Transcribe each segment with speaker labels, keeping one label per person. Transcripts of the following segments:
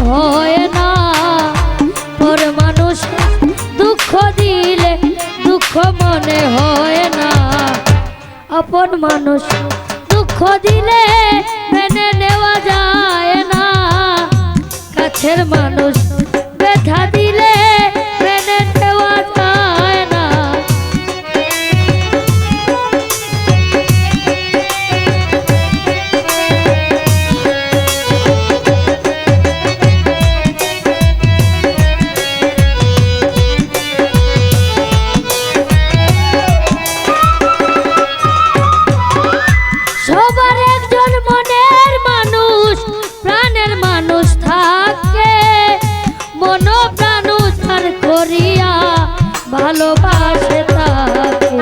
Speaker 1: হয় না। পর মানুষ দুঃখ দিলে দুঃখ মনে হয় না। আপন মানুষ দুঃখ দিলে মেনে নেওয়া যায় না। কাছের মানুষ ব্যথা দিলে মেনে নেওয়া যায় না। সবার একজন মনের মানুষ, প্রাণের মানুষ থাকে। মন প্রাণ উজাড় করিয়া ভালোবাসে তাকে।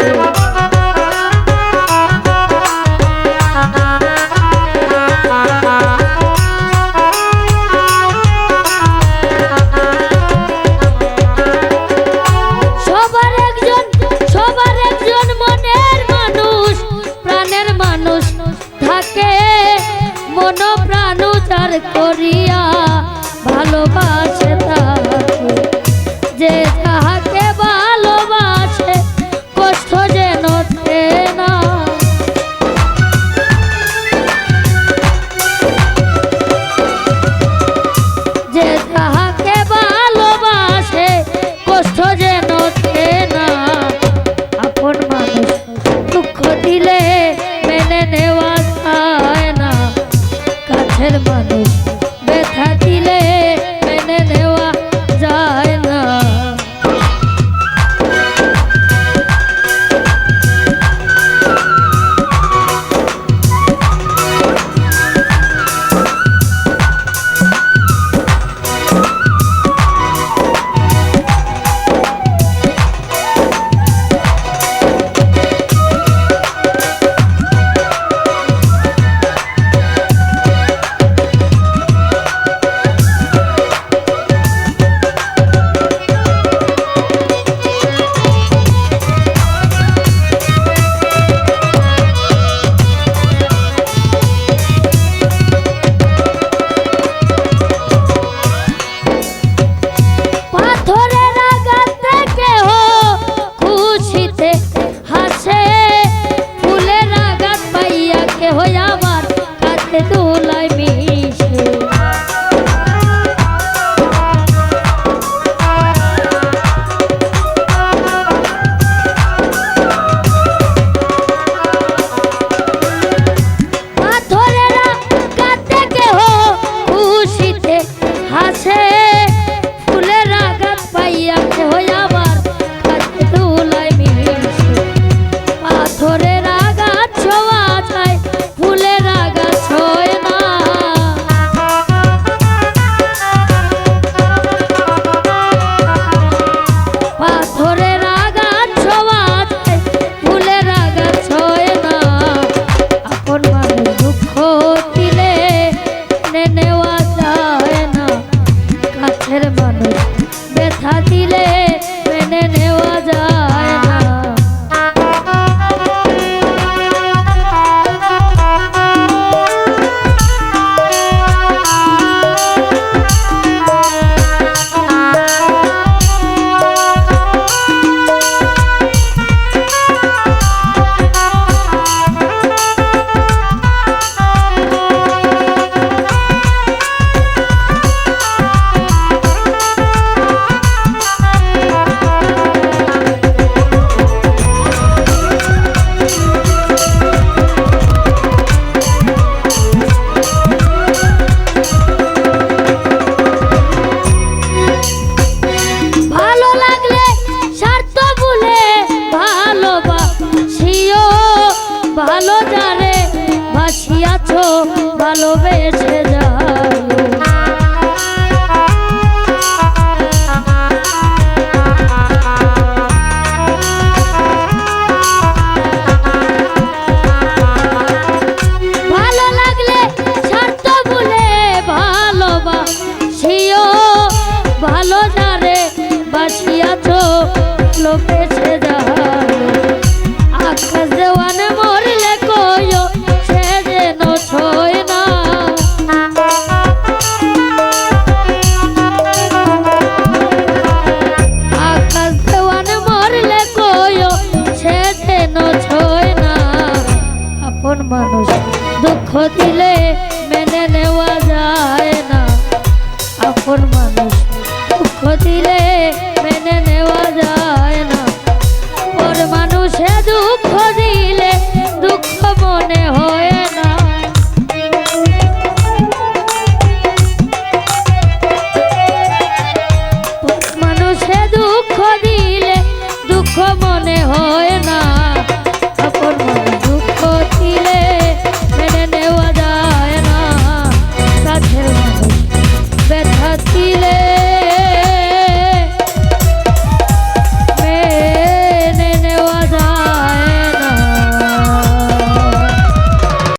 Speaker 1: সবার একজন মনের মানুষ, প্রাণের মানুষ থাকে। মন প্রাণ উজাড় করিয়া ভালোবাসে তাকে। যে তাহাকে ভালোবাসে কষ্ট যেন না। যে তাহাকে ভালোবাসে কষ্ট যেন না। আপন মানুষ দুঃখ দিলে মেনে নেওয়া যায় না। কাছের মানুষ ব্যথা দিলে মেনে নেওয়া যায় না। ভালোবেসে যায়। ভালো লাগলে স্বার্থ ভুলে ভালোবাসিও, ভালো যারে বাসিয়াছ লোকেছে যায়। আকাশ দেওয়ানে মরলে কইও সে যেন ছয় না। দিলে মেনে নেওয়া যায় না, আপন মানুষ দুঃখ দিলে